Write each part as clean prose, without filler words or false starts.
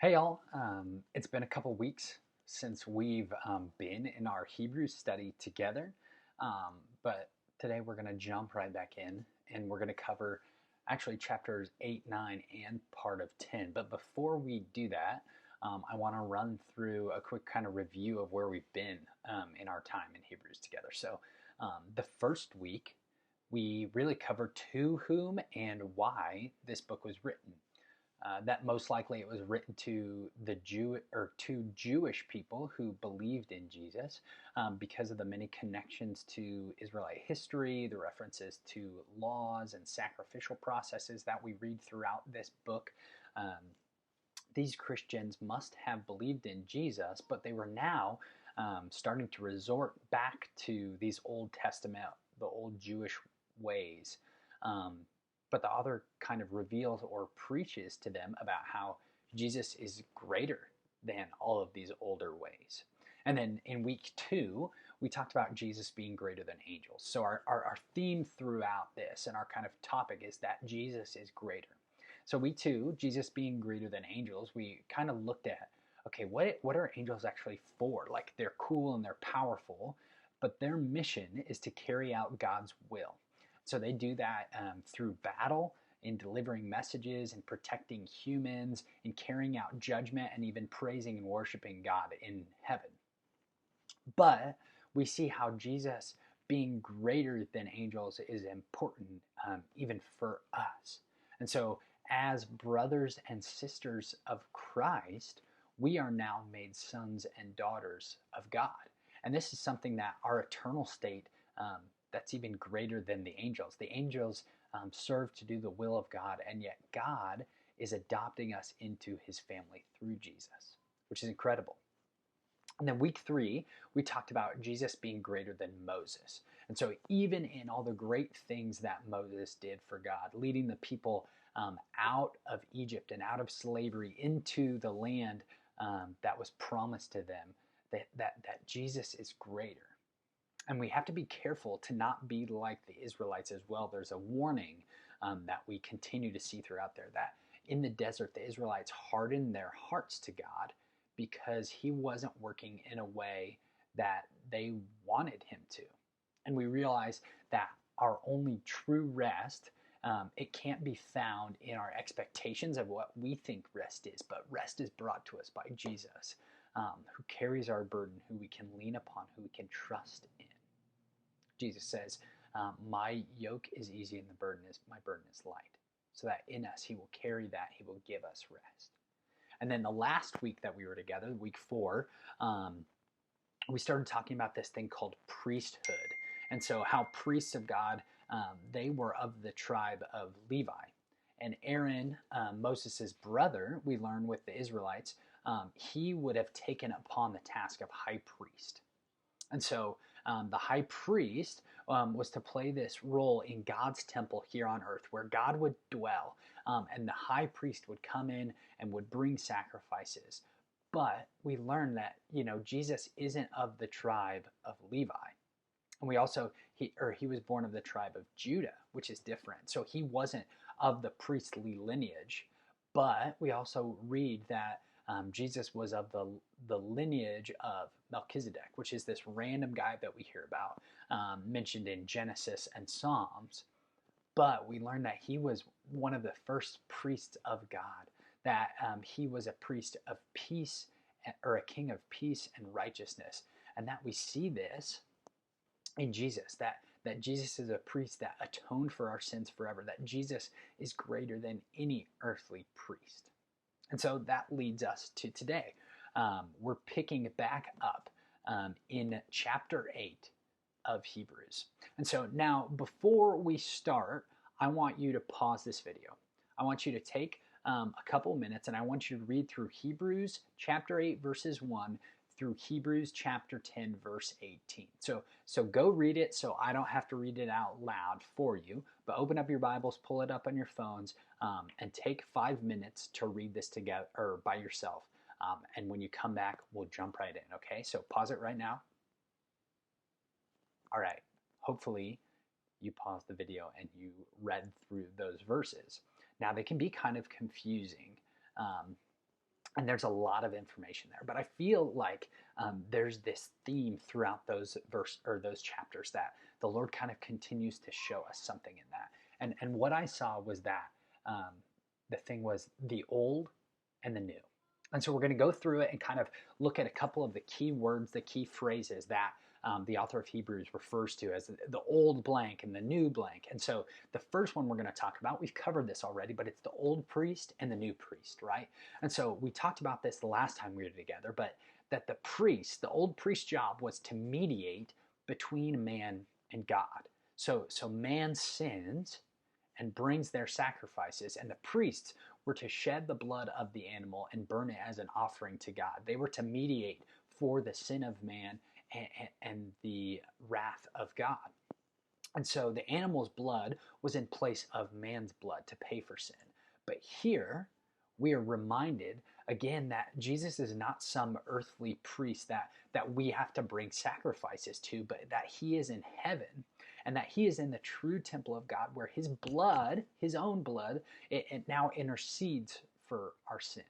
Hey y'all, it's been a couple weeks since we've been in our Hebrew study together, but today we're going to jump right back in and we're going to cover actually chapters 8, 9, and part of 10. But before we do that, I want to run through a quick kind of review of where we've been in our time in Hebrews together. So the first week, we really covered to whom and why this book was written. That most likely it was written to the to Jewish people who believed in Jesus, because of the many connections to Israelite history, the references to laws and sacrificial processes that we read throughout this book. Um, these Christians must have believed in Jesus, but they were now starting to resort back to these Old Testament, the old Jewish ways. Um, but the author kind of reveals or preaches to them about how Jesus is greater than all of these older ways. And then in week 2, we talked about Jesus being greater than angels. So our theme throughout this and our kind of topic is that Jesus is greater. So week 2, Jesus being greater than angels, we kind of looked at, okay, what are angels actually for? Like, they're cool and they're powerful, but their mission is to carry out God's will. So they do that through battle, in delivering messages, and protecting humans, in carrying out judgment, and even praising and worshiping God in heaven. But we see how Jesus being greater than angels is important, even for us. And so, as brothers and sisters of Christ, we are now made sons and daughters of God. And this is something that our eternal state, that's even greater than the angels. The angels serve to do the will of God, and yet God is adopting us into his family through Jesus, which is incredible. And then week 3, we talked about Jesus being greater than Moses. And so, even in all the great things that Moses did for God, leading the people out of Egypt and out of slavery into the land that was promised to them, that Jesus is greater. And we have to be careful to not be like the Israelites as well. There's a warning that we continue to see throughout there, that in the desert, the Israelites hardened their hearts to God because he wasn't working in a way that they wanted him to. And we realize that our only true rest, it can't be found in our expectations of what we think rest is, but rest is brought to us by Jesus, who carries our burden, who we can lean upon, who we can trust in. Jesus says, my yoke is easy and my burden is light. So that in us, he will carry that, he will give us rest. And then the last week that we were together, week 4, we started talking about this thing called priesthood. And so how priests of God, they were of the tribe of Levi. And Aaron, Moses' brother, we learn with the Israelites, he would have taken upon the task of high priest. And so the high priest was to play this role in God's temple here on earth, where God would dwell. And the high priest would come in and would bring sacrifices. But we learn that, Jesus isn't of the tribe of Levi. And we also, he was born of the tribe of Judah, which is different. So he wasn't of the priestly lineage. But we also read that Jesus was of the lineage of Melchizedek, which is this random guy that we hear about, mentioned in Genesis and Psalms. But we learn that he was one of the first priests of God, that he was a priest of peace, or a king of peace and righteousness. And that we see this in Jesus, that Jesus is a priest that atoned for our sins forever, that Jesus is greater than any earthly priest. And so that leads us to today. We're picking back up in chapter 8 of Hebrews. And so now, before we start, I want you to pause this video. I want you to take a couple minutes, and I want you to read through Hebrews chapter 8, verses 1 through Hebrews chapter 10, verse 18. So go read it so I don't have to read it out loud for you, but open up your Bibles, pull it up on your phones, and take 5 minutes to read this together or by yourself. And when you come back, we'll jump right in, okay? So pause it right now. All right, hopefully you paused the video and you read through those verses. Now, they can be kind of confusing. And there's a lot of information there, but I feel like there's this theme throughout those those chapters that the Lord kind of continues to show us something in that. And what I saw was that um, the thing was the old and the new. And so we're going to go through it and kind of look at a couple of the key words, the key phrases that the author of Hebrews refers to as the old blank and the new blank. And so the first one we're going to talk about, we've covered this already, but it's the old priest and the new priest, right? And so we talked about this the last time we were together, but that the priest, the old priest's job was to mediate between man and God. So man sins and brings their sacrifices, and the priests were to shed the blood of the animal and burn it as an offering to God. They were to mediate for the sin of man and the wrath of God. And so the animal's blood was in place of man's blood to pay for sin. But here we are reminded again that Jesus is not some earthly priest that we have to bring sacrifices to, but that he is in heaven and that he is in the true temple of God where his blood, his own blood, it now intercedes for our sin.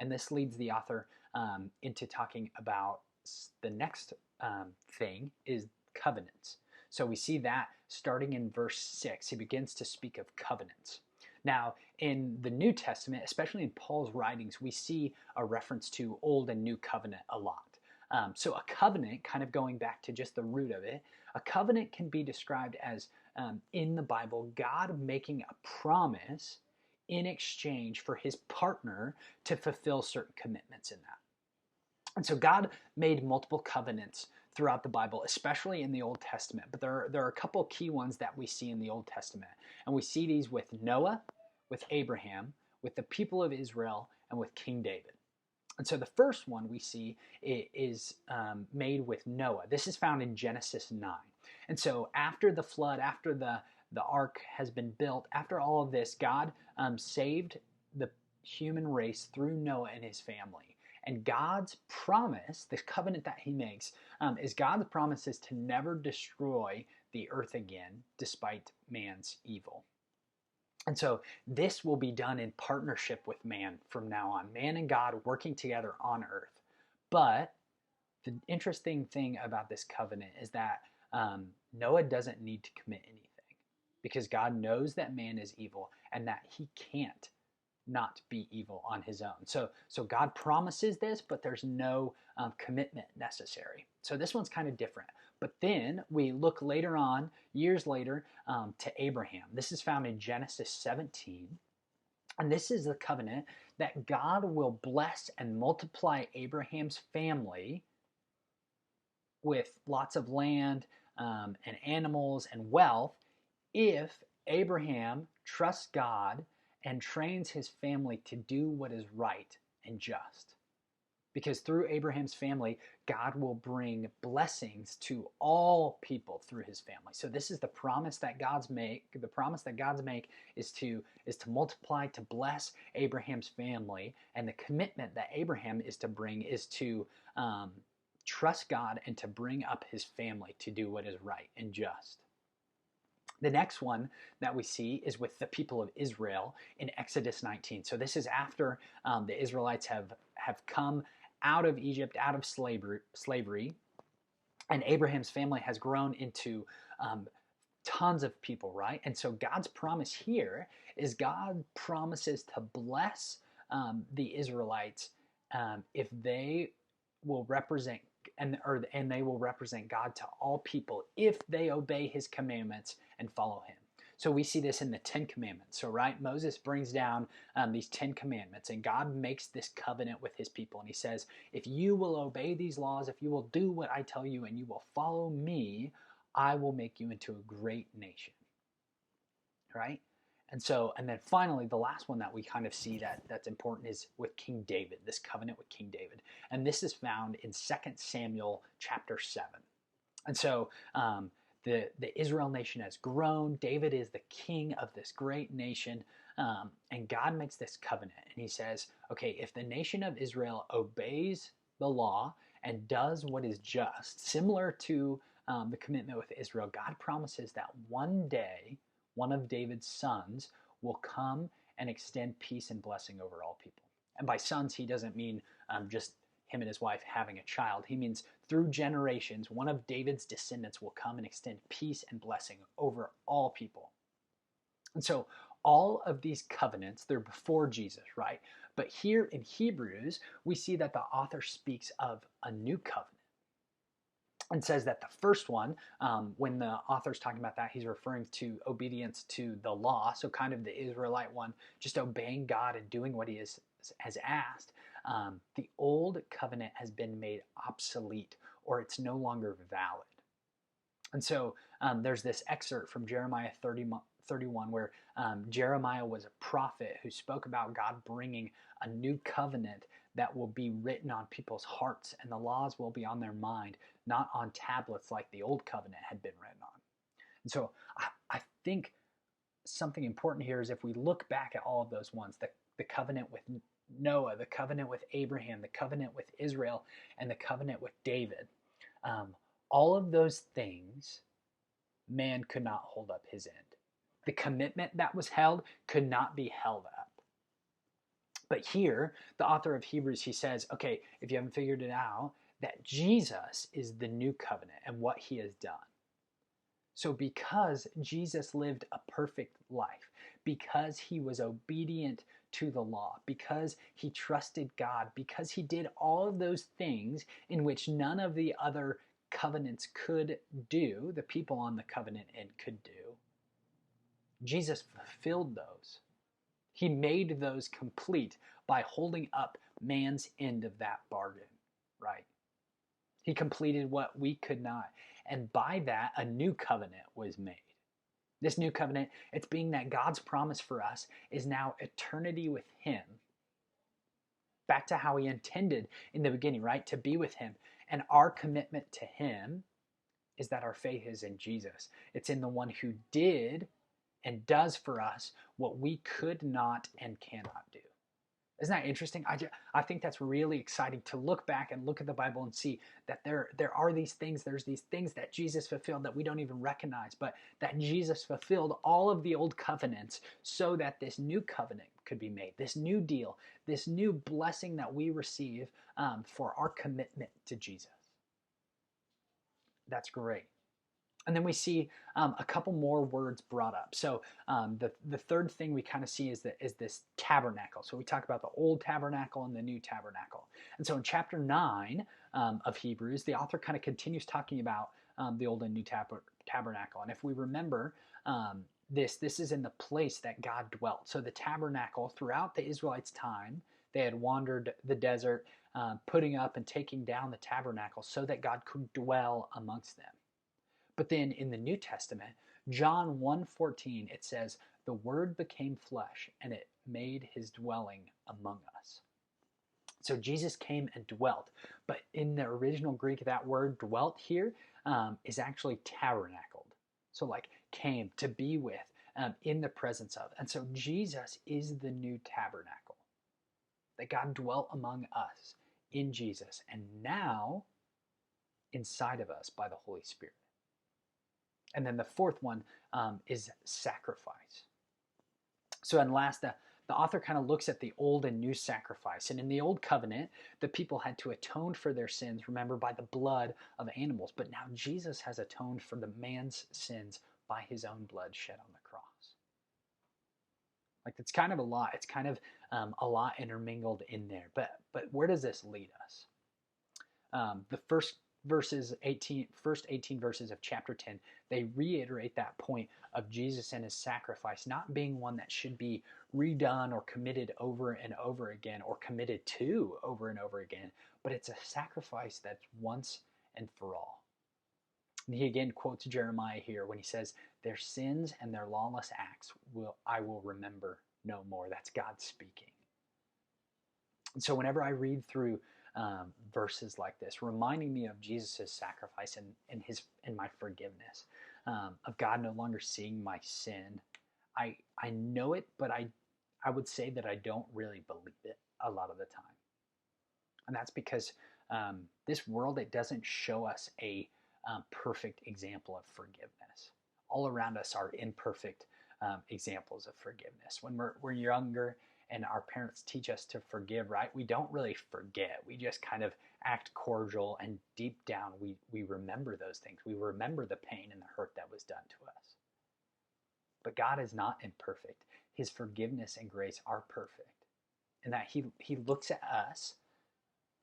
And this leads the author into talking about the next thing is covenants. So we see that starting in verse 6, he begins to speak of covenants. Now, in the New Testament, especially in Paul's writings, we see a reference to Old and New Covenant a lot. So a covenant, kind of going back to just the root of it, a covenant can be described as, in the Bible, God making a promise in exchange for his partner to fulfill certain commitments in that. And so God made multiple covenants throughout the Bible, especially in the Old Testament. But there are a couple key ones that we see in the Old Testament. And we see these with Noah, with Abraham, with the people of Israel, and with King David. And so the first one we see is made with Noah. This is found in Genesis 9. And so after the flood, after the ark has been built, after all of this, God saved the human race through Noah and his family. And God's promise, the covenant that he makes, is God's promise is to never destroy the earth again despite man's evil. And so this will be done in partnership with man from now on, man and God working together on earth. But the interesting thing about this covenant is that Noah doesn't need to commit anything because God knows that man is evil and that he can't not be evil on his own. So God promises this, but there's no commitment necessary. So this one's kind of different. But then we look later on, years later, to Abraham. This is found in Genesis 17. And this is the covenant that God will bless and multiply Abraham's family with lots of land and animals and wealth if Abraham trusts God and trains his family to do what is right and just. Because through Abraham's family, God will bring blessings to all people through his family. So this is the promise that God's make. The promise that God's make is to multiply, to bless Abraham's family, and the commitment that Abraham is to bring is to trust God and to bring up his family to do what is right and just. The next one that we see is with the people of Israel in Exodus 19. So this is after the Israelites have come out of Egypt, out of slavery, and Abraham's family has grown into tons of people, right? And so God's promise here is God promises to bless the Israelites if they will represent and they will represent God to all people if they obey his commandments and follow him. So we see this in the 10 Commandments. So, right, Moses brings down these 10 Commandments, and God makes this covenant with his people. And he says, if you will obey these laws, if you will do what I tell you, and you will follow me, I will make you into a great nation. Right? And then finally, the last one that we kind of see that's important is with King David, this covenant with King David. And this is found in 2 Samuel chapter 7. And so the Israel nation has grown. David is the king of this great nation. And God makes this covenant. And he says, okay, if the nation of Israel obeys the law and does what is just, similar to the commitment with Israel, God promises that one day, one of David's sons will come and extend peace and blessing over all people. And by sons, he doesn't mean just him and his wife having a child. He means through generations, one of David's descendants will come and extend peace and blessing over all people. And so all of these covenants, they're before Jesus, right? But here in Hebrews, we see that the author speaks of a new covenant and says that the first one, when the author's talking about that, he's referring to obedience to the law, so kind of the Israelite one, just obeying God and doing what he has asked. The old covenant has been made obsolete, or it's no longer valid. And so there's this excerpt from Jeremiah 31 where Jeremiah was a prophet who spoke about God bringing a new covenant that will be written on people's hearts, and the laws will be on their mind, not on tablets like the old covenant had been written on. And so I think something important here is if we look back at all of those ones, the covenant with Noah, the covenant with Abraham, the covenant with Israel, and the covenant with David, all of those things, man could not hold up his end. The commitment that was held could not be held up. But here, the author of Hebrews, he says, okay, if you haven't figured it out, that Jesus is the new covenant and what he has done. So because Jesus lived a perfect life, because he was obedient to the law, because he trusted God, because he did all of those things in which none of the other covenants could do, the people on the covenant end could do, Jesus fulfilled those. He made those complete by holding up man's end of that bargain, right? He completed what we could not. And by that, a new covenant was made. This new covenant, it's being that God's promise for us is now eternity with him. Back to how he intended in the beginning, right? To be with him. And our commitment to him is that our faith is in Jesus. It's in the one who did and does for us what we could not and cannot do. Isn't that interesting? I think that's really exciting to look back and look at the Bible and see that there are these things, there's these things that Jesus fulfilled that we don't even recognize, but that Jesus fulfilled all of the old covenants so that this new covenant could be made, this new deal, this new blessing that we receive for our commitment to Jesus. That's great. And then we see a couple more words brought up. So the third thing we kind of see is this tabernacle. So we talk about the old tabernacle and the new tabernacle. And so in chapter 9 of Hebrews, the author kind of continues talking about the old and new tabernacle. And if we remember, this is in the place that God dwelt. So the tabernacle, throughout the Israelites' time, they had wandered the desert, putting up and taking down the tabernacle so that God could dwell amongst them. But then in the New Testament, John 1:14, it says, "The Word became flesh, and it made his dwelling among us." So Jesus came and dwelt. But in the original Greek, that word dwelt here is actually tabernacled. So like came, to be with, in the presence of. And so Jesus is the new tabernacle. That God dwelt among us in Jesus, and now inside of us by the Holy Spirit. And then the fourth one is sacrifice. So, and last, the author kind of looks at the old and new sacrifice. And in the old covenant, the people had to atone for their sins, remember, by the blood of animals. But now Jesus has atoned for the man's sins by his own blood shed on the cross. Like, it's kind of a lot. It's kind of a lot intermingled in there. But where does this lead us? The first 18 verses of chapter 10, they reiterate that point of Jesus and his sacrifice not being one that should be redone or committed over and over again or committed to over and over again, but it's a sacrifice that's once and for all. And he again quotes Jeremiah here when he says, "Their sins and their lawless acts I will remember no more." That's God speaking. And so whenever I read through verses like this, reminding me of Jesus' sacrifice and my forgiveness, of God no longer seeing my sin, I know it, but I would say that I don't really believe it a lot of the time. And that's because this world, it doesn't show us a perfect example of forgiveness. All around us are imperfect examples of forgiveness. When we're younger and our parents teach us to forgive, right? We don't really forget. We just kind of act cordial, and deep down we remember those things. We remember the pain and the hurt that was done to us. But God is not imperfect. His forgiveness and grace are perfect. And that he looks at us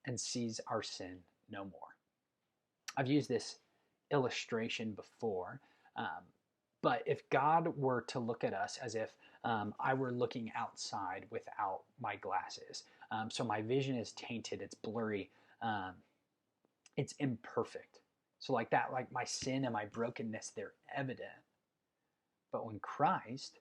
and sees our sin no more. I've used this illustration before, but if God were to look at us as if I were looking outside without my glasses, so my vision is tainted, it's blurry, it's imperfect. So like that, like my sin and my brokenness, they're evident. But when Christ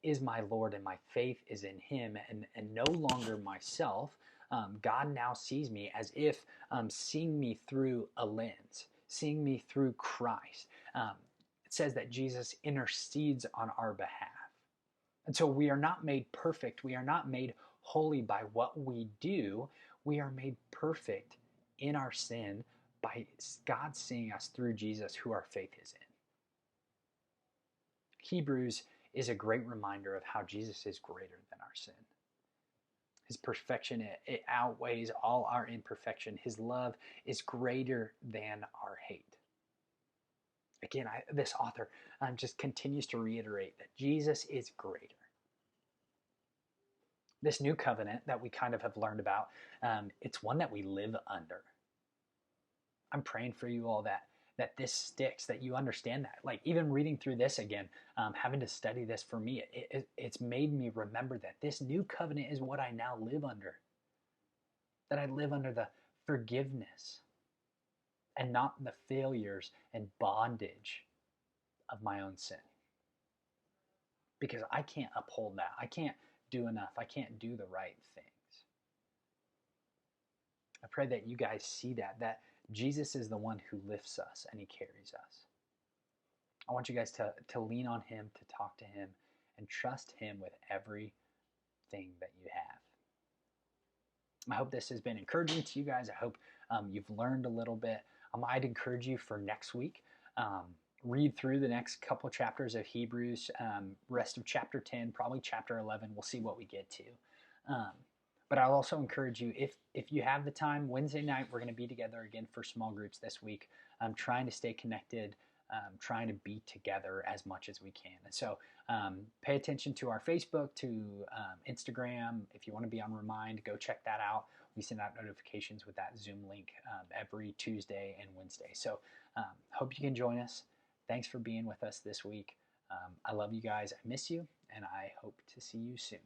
is my Lord and my faith is in him and no longer myself, God now sees me as if seeing me through a lens, seeing me through Christ. It says that Jesus intercedes on our behalf. And so we are not made perfect. We are not made holy by what we do. We are made perfect in our sin by God seeing us through Jesus, who our faith is in. Hebrews is a great reminder of how Jesus is greater than our sin. His perfection, it outweighs all our imperfection. His love is greater than our hate. Again, this author just continues to reiterate that Jesus is greater. This new covenant that we kind of have learned about, it's one that we live under. I'm praying for you all that this sticks, that you understand that. Like even reading through this again, having to study this for me, it's made me remember that this new covenant is what I now live under. That I live under the forgiveness and not the failures and bondage of my own sin. Because I can't uphold that. I can't do enough. I can't do the right things. I pray that you guys see that Jesus is the one who lifts us and he carries us. I want you guys to lean on him, to talk to him, and trust him with everything that you have. I hope this has been encouraging to you guys. I hope you've learned a little bit. I'd encourage you for next week. Read through the next couple chapters of Hebrews, rest of chapter 10, probably chapter 11. We'll see what we get to. But I'll also encourage you, if you have the time, Wednesday night, we're going to be together again for small groups this week. I'm trying to stay connected, trying to be together as much as we can. And so pay attention to our Facebook, to Instagram. If you want to be on Remind, go check that out. We send out notifications with that Zoom link every Tuesday and Wednesday. So hope you can join us. Thanks for being with us this week. I love you guys. I miss you, and I hope to see you soon.